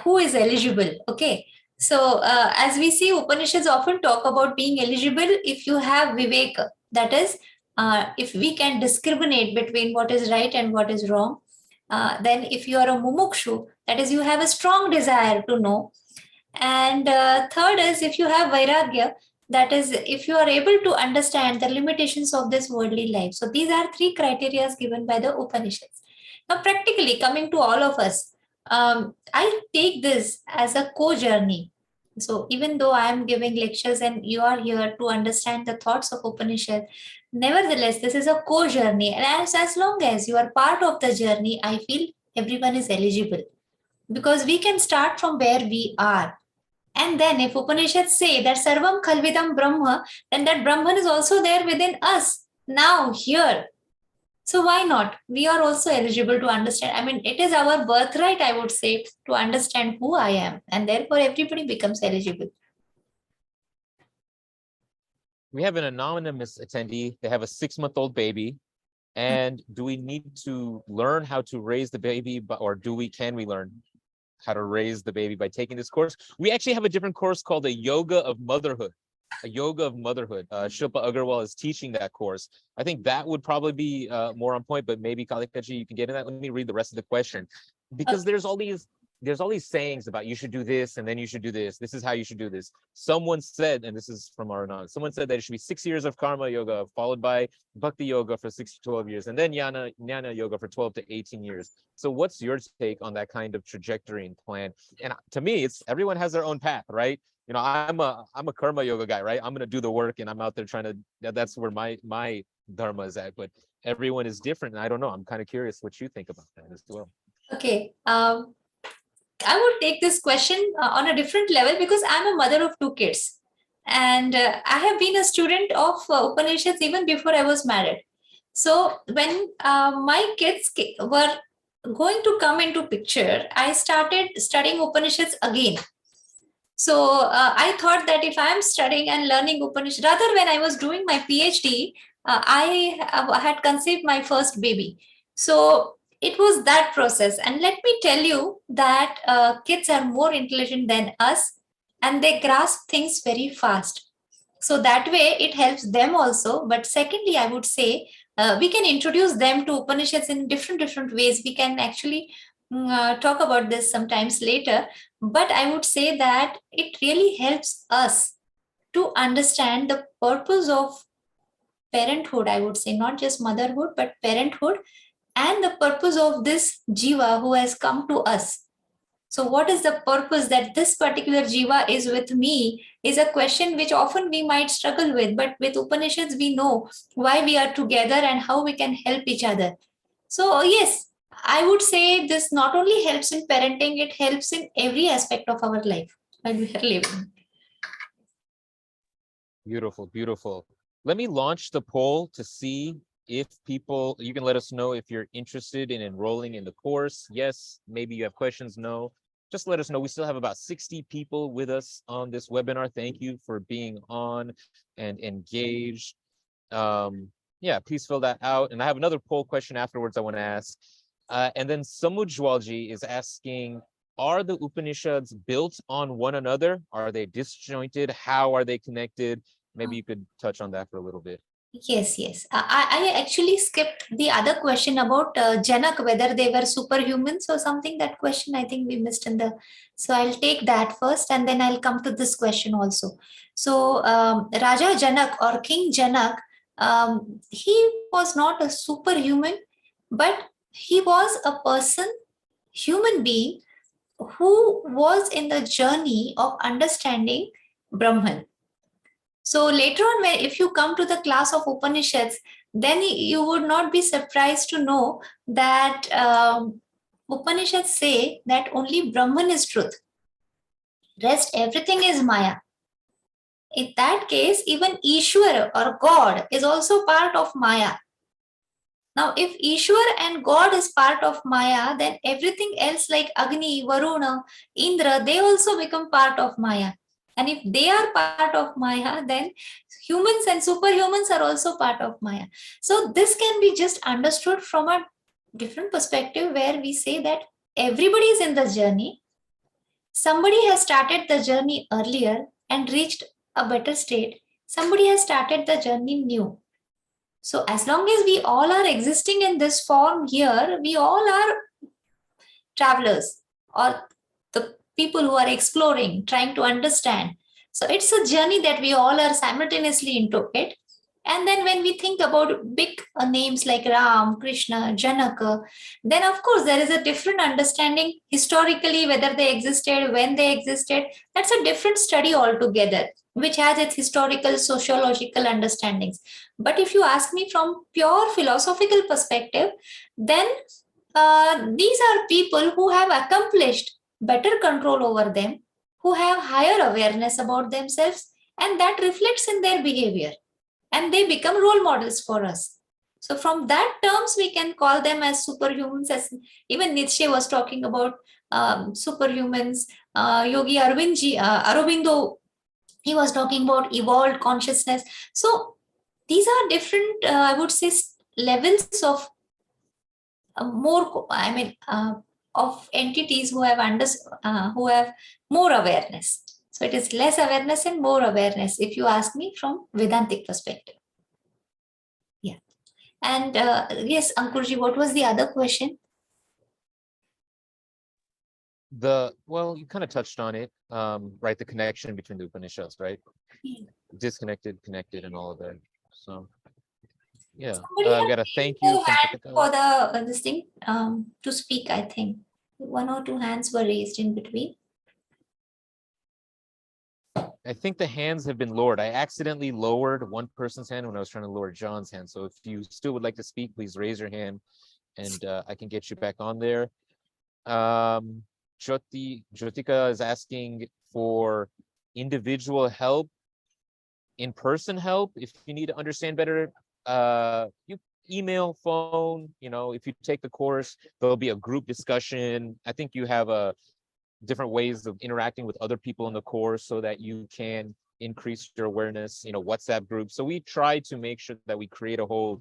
who is eligible? Okay. So as we see, Upanishads often talk about being eligible if you have viveka. That is, if we can discriminate between what is right and what is wrong. Then if you are a mumukshu, that is, you have a strong desire to know. And third is, if you have vairagya, that is, if you are able to understand the limitations of this worldly life. So these are 3 criteria given by the Upanishads. Now, practically coming to all of us, I take this as a co-journey. So even though I am giving lectures and you are here to understand the thoughts of Upanishad, nevertheless, this is a co-journey. And as long as you are part of the journey, I feel everyone is eligible, because we can start from where we are. And then if Upanishads say that Sarvam Khalvidam Brahma, then that Brahman is also there within us, now, here. So why not? We are also eligible to understand. I mean, it is our birthright, I would say, to understand who I am. And therefore, everybody becomes eligible. We have an anonymous attendee. They have a 6-month-old baby. And do we need to learn how to raise the baby, or can we learn how to raise the baby by taking this course? We actually have a different course called a Yoga of Motherhood. Shilpa Agarwal is teaching that course. I think that would probably be more on point, but maybe Kalikaji, you can get in that. Let me read the rest of the question, because there's all these sayings about you should do this and then you should do this. This is how you should do this. Someone said, and this is from our anonymous, someone said that it should be 6 years of karma yoga followed by bhakti yoga for 6 to 12 years, and then jnana yoga for 12 to 18 years. So what's your take on that kind of trajectory and plan? And to me, it's everyone has their own path, right? You know, I'm a karma yoga guy, right? I'm gonna do the work, and I'm out there trying to. That's where my dharma is at. But everyone is different, and I don't know. I'm kind of curious what you think about that as well. Okay. I would take this question on a different level, because I'm a mother of 2 kids. And I have been a student of Upanishads even before I was married. So when my kids were going to come into picture, I started studying Upanishads again. So I thought that if I'm studying and learning Upanishads, rather when I was doing my PhD, I had conceived my first baby. So it was that process. And let me tell you that kids are more intelligent than us, and they grasp things very fast. So that way it helps them also. But secondly, I would say we can introduce them to Upanishads in different ways. We can actually talk about this sometimes later. But I would say that it really helps us to understand the purpose of parenthood. I would say not just motherhood, but parenthood, and the purpose of this jiva who has come to us. So what is the purpose that this particular jiva is with me is a question which often we might struggle with. But with Upanishads, we know why we are together and how we can help each other. So yes, I would say this not only helps in parenting, it helps in every aspect of our life while we are living. Beautiful, beautiful. Let me launch the poll to see if people, you can let us know if you're interested in enrolling in the course. Yes, maybe you have questions. No, just let us know. We still have about 60 people with us on this webinar. Thank you for being on and engaged. Yeah, please fill that out. And I have another poll question afterwards I want to ask. And then Samujwalji is asking, are the Upanishads built on one another? Are they disjointed? How are they connected? Maybe you could touch on that for a little bit. Yes. I actually skipped the other question about Janak, whether they were superhumans or something. That question I think we missed in the. So I'll take that first, and then I'll come to this question also. So Raja Janak or King Janak, he was not a superhuman, but he was a person, human being, who was in the journey of understanding Brahman. So later on, if you come to the class of Upanishads, then you would not be surprised to know that Upanishads say that only Brahman is truth. Rest everything is Maya. In that case, even Ishwar or God is also part of Maya. Now, if Ishwar and God is part of Maya, then everything else like Agni, Varuna, Indra, they also become part of Maya. And if they are part of Maya, then humans and superhumans are also part of Maya. So this can be just understood from a different perspective, where we say that everybody is in the journey. Somebody has started the journey earlier and reached a better state. Somebody has started the journey new. So as long as we all are existing in this form here, we all are travelers, or the people who are exploring, trying to understand. So it's a journey that we all are simultaneously into it. And then when we think about big names like Ram, Krishna, Janaka, then of course there is a different understanding historically, whether they existed, when they existed. That's a different study altogether, which has its historical, sociological understandings. But if you ask me from pure philosophical perspective, then these are people who have accomplished better control over them, who have higher awareness about themselves, and that reflects in their behavior, and they become role models for us. So from that terms, we can call them as superhumans, as even Nietzsche was talking about superhumans. Yogi Aurobindo, he was talking about evolved consciousness. So these are different, I would say, levels of of entities who have more awareness. So it is less awareness and more awareness, if you ask me from Vedantic perspective. Yeah. And yes, Ankurji, what was the other question? Well, you kind of touched on it, right? The connection between the Upanishads, right? Yeah. Disconnected, connected, and all of that. So, yeah, Somebody I've got a thank you from for the this thing to speak. I think 1 or 2 hands were raised in between. I think the hands have been lowered. I accidentally lowered one person's hand when I was trying to lower John's hand. So if you still would like to speak, please raise your hand, and I can get you back on there. Jyotika is asking for individual help, in-person help. If you need to understand better, you email, phone, if you take the course, there'll be a group discussion. I think you have different ways of interacting with other people in the course so that you can increase your awareness, WhatsApp groups. So we try to make sure that we create a whole,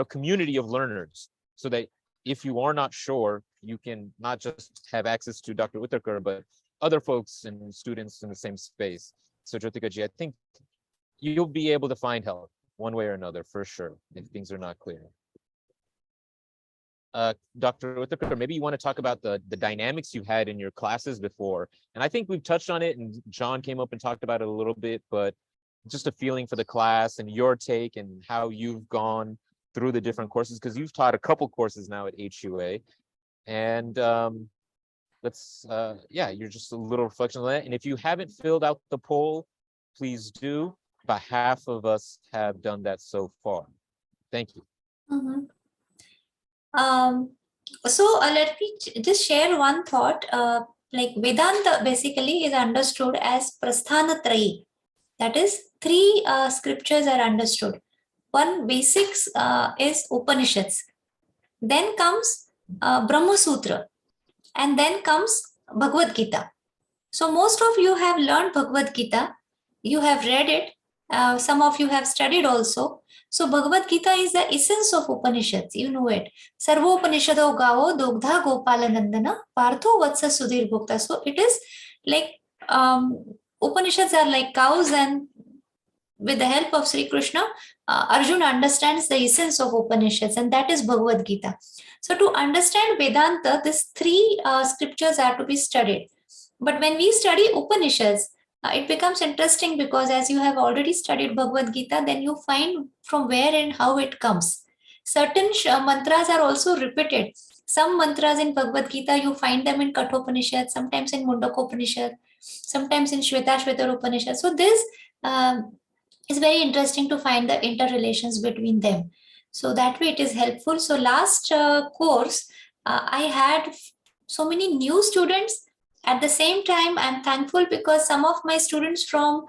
community of learners, so that if you are not sure, you can not just have access to Dr. Uttarkar, but other folks and students in the same space. So Jyotika ji, I think you'll be able to find help one way or another for sure if things are not clear. Dr. Uttarkar, maybe you want to talk about the dynamics you had in your classes before. And I think we've touched on it, and John came up and talked about it a little bit, but just a feeling for the class and your take and how you've gone through the different courses, because you've taught a couple courses now at HUA. And you're just a little reflection on that. And if you haven't filled out the poll, please do. About half of us have done that so far. Thank you. Mm-hmm. So let me just share one thought. Like Vedanta basically is understood as Prasthanatrayi. That is, 3 scriptures are understood. One basics is Upanishads. Then comes Brahma Sutra. And then comes Bhagavad Gita. So most of you have learned Bhagavad Gita. You have read it. Some of you have studied also. So Bhagavad Gita is the essence of Upanishads. You know it. Sarvo Upanishado Gavo Dogdha Gopalanandana Partho Vatsa Sudhir Bhokta. So it is like Upanishads are like cows, and with the help of Sri Krishna, Arjuna understands the essence of Upanishads, and that is Bhagavad Gita. So to understand Vedanta, these 3 scriptures are to be studied. But when we study Upanishads, it becomes interesting, because as you have already studied Bhagavad Gita, then you find from where and how it comes. Certain mantras are also repeated. Some mantras in Bhagavad Gita, you find them in Kathopanishad, sometimes in Mundakopanishad, sometimes in Shvetashvatara Upanishad. So this is very interesting to find the interrelations between them. So that way it is helpful. So last course, I had so many new students. At the same time, I'm thankful because some of my students from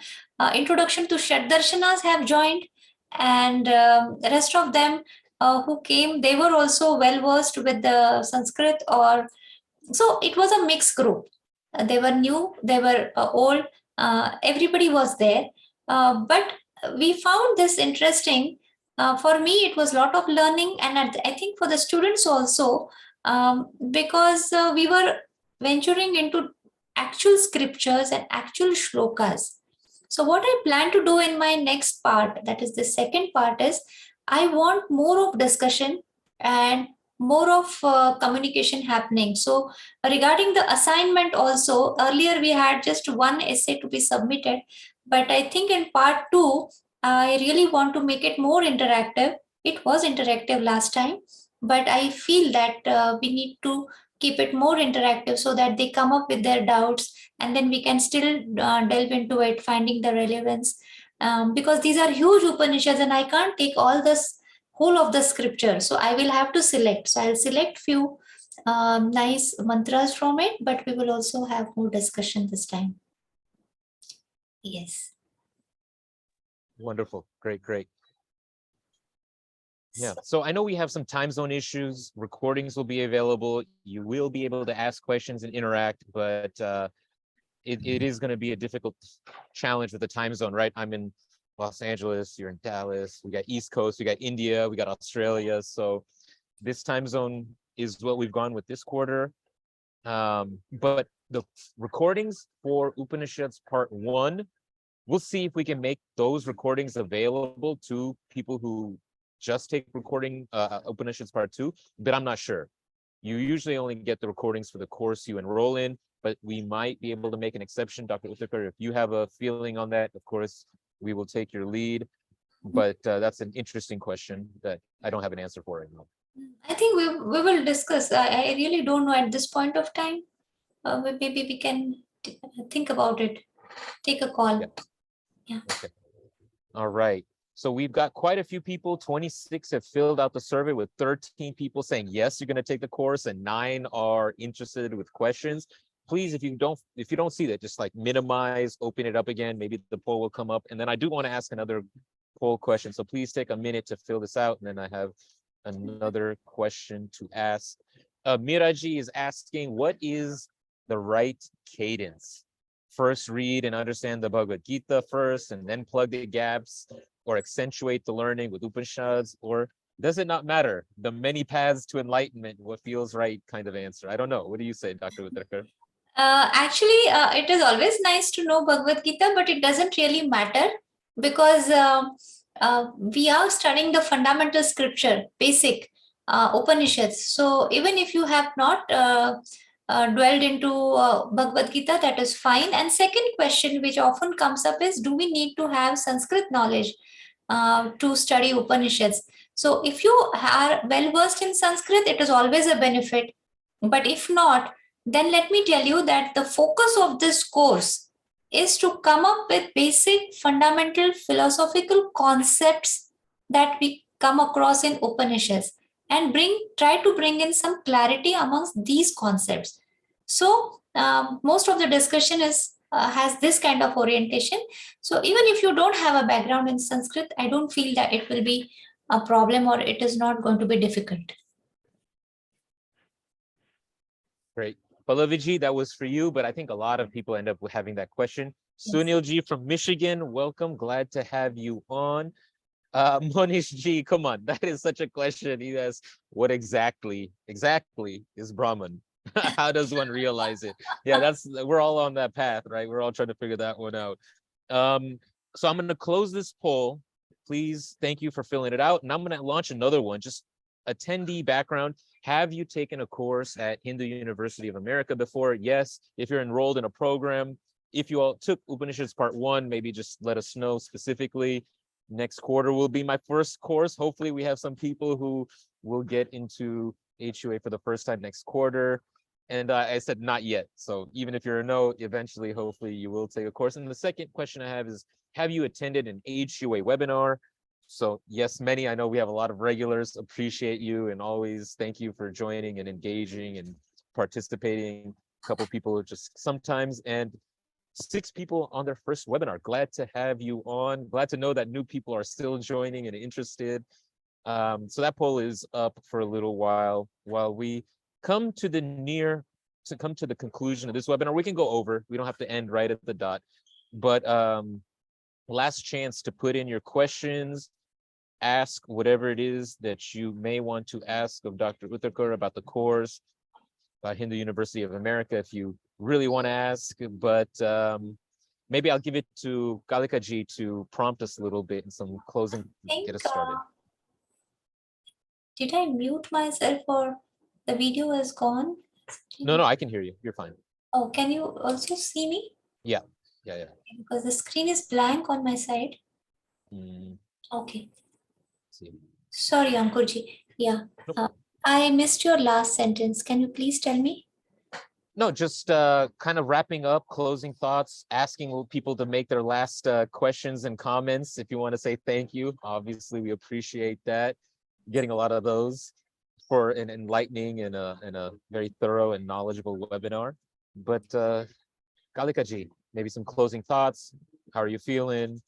Introduction to Shat Darshanas have joined, and the rest of them who came, they were also well versed with the Sanskrit, so it was a mixed group. They were new, they were old, everybody was there. But we found this interesting. For me, it was a lot of learning, and I think for the students also, because we were venturing into actual scriptures and actual shlokas. So what I plan to do in my next part, that is the second part, is I want more of discussion and more of communication happening. So regarding the assignment also, earlier we had just one essay to be submitted, but I think in part 2, I really want to make it more interactive. It was interactive last time, but I feel that we need to keep it more interactive so that they come up with their doubts, and then we can still delve into it, finding the relevance. Because these are huge Upanishads, and I can't take all this whole of the scripture. So I will have to select. So I'll select few nice mantras from it, but we will also have more discussion this time. Yes. Wonderful. Great, great. Yeah. So I know we have some time zone issues. Recordings will be available. You will be able to ask questions and interact, but it is going to be a difficult challenge with the time zone, right? I'm in Los Angeles, you're in Dallas, we got East Coast, we got India, we got Australia. So this time zone is what we've gone with this quarter. But the recordings for Upanishads Part 1, we'll see if we can make those recordings available to people who just take recording Upanishads Part 2, but I'm not sure. You usually only get the recordings for the course you enroll in, but we might be able to make an exception. Dr. Uttakar, if you have a feeling on that, of course, we will take your lead. But that's an interesting question that I don't have an answer for right now. I think we will discuss. I really don't know at this point of time. Maybe we can think about it, take a call. Yeah. Okay. All right. So we've got quite a few people. 26 have filled out the survey with 13 people saying, yes, you're going to take the course, and 9 are interested with questions. Please, if you don't see that, just like minimize, open it up again. Maybe the poll will come up. And then I do want to ask another poll question. So please take a minute to fill this out. And then I have another question to ask. Miraji is asking, what is the right cadence? First read and understand the Bhagavad Gita first, and then plug the gaps or accentuate the learning with Upanishads, or does it not matter? The many paths to enlightenment, what feels right kind of answer. I don't know. What do you say, Dr. Uttakar? Actually, it is always nice to know Bhagavad Gita, but it doesn't really matter because we are studying the fundamental scripture, basic Upanishads. So even if you have not dwelled into Bhagavad Gita, that is fine. And second question, which often comes up, is do we need to have Sanskrit knowledge to study Upanishads? So if you are well versed in Sanskrit, it is always a benefit. But if not, then let me tell you that the focus of this course is to come up with basic fundamental philosophical concepts that we come across in Upanishads and try to bring in some clarity amongst these concepts. So most of the discussion has this kind of orientation. So even if you don't have a background in Sanskrit, I don't feel that it will be a problem or it is not going to be difficult. Great. Pallavi, that was for you, but I think a lot of people end up having that question. Yes. Sunil G from Michigan, welcome. Glad to have you on. Monish G, come on. That is such a question. He asks, what exactly is Brahman? How does one realize it? Yeah, we're all on that path, right? We're all trying to figure that one out. So I'm going to close this poll. Please, thank you for filling it out. And I'm going to launch another one, just attendee background. Have you taken a course at Hindu University of America before? Yes. If you're enrolled in a program, if you all took Upanishads Part 1, maybe just let us know specifically. Next quarter will be my first course. Hopefully we have some people who will get into HUA for the first time next quarter. And I said not yet. So even if you're a no, eventually, hopefully you will take a course. And the second question I have is, have you attended an HUA webinar? So yes, many. I know we have a lot of regulars. Appreciate you and always thank you for joining and engaging and participating. A couple people just sometimes, and 6 people on their first webinar. Glad to have you on. Glad to know that new people are still joining and interested. So that poll is up for a little while we come to the conclusion of this webinar. We can go over. We don't have to end right at the dot. But last chance to put in your questions. Ask whatever it is that you may want to ask of Dr. Uttakar about the course, about Hindu University of America, if you really want to ask. But maybe I'll give it to Kalika ji to prompt us a little bit and some closing, get us started. Did I mute myself or the video is gone? No, I can hear you. You're fine. Oh, can you also see me? Yeah. Because the screen is blank on my side. Okay. Sorry, Ankurji. Yeah. I missed your last sentence. Can you please tell me? No, just kind of wrapping up, closing thoughts, asking people to make their last questions and comments. If you want to say thank you, obviously we appreciate that. Getting a lot of those for an enlightening and a very thorough and knowledgeable webinar. But Kalika ji, maybe some closing thoughts, How are you feeling?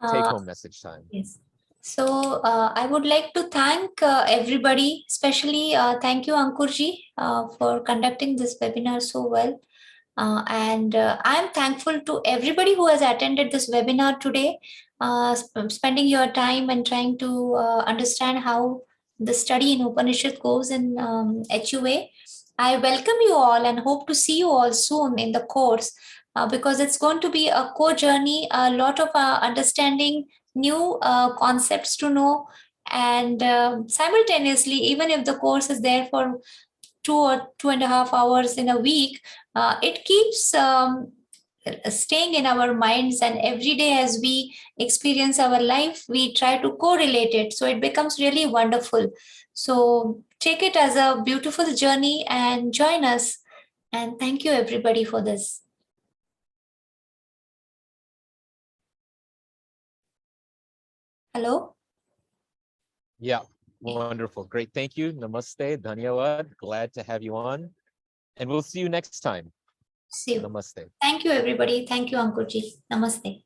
Uh, Take home message time. Yes. So I would like to thank everybody, especially thank you, Ankurji, for conducting this webinar so well. And I'm thankful to everybody who has attended this webinar today, spending your time and trying to understand how the study in Upanishad goes in HUA. I welcome you all and hope to see you all soon in the course because it's going to be a core journey, a lot of understanding, new concepts to know, and simultaneously, even if the course is there for 2 or 2.5 hours in a week, it keeps staying in our minds, and every day as we experience our life we try to correlate it, so it becomes really wonderful. So take it as a beautiful journey and join us, and thank you everybody for this. Hello. Yeah, wonderful. Great. Thank you. Namaste. Dhanyawad. Glad to have you on. And we'll see you next time. See you. Namaste. Thank you everybody. Thank you Ankurji. Namaste.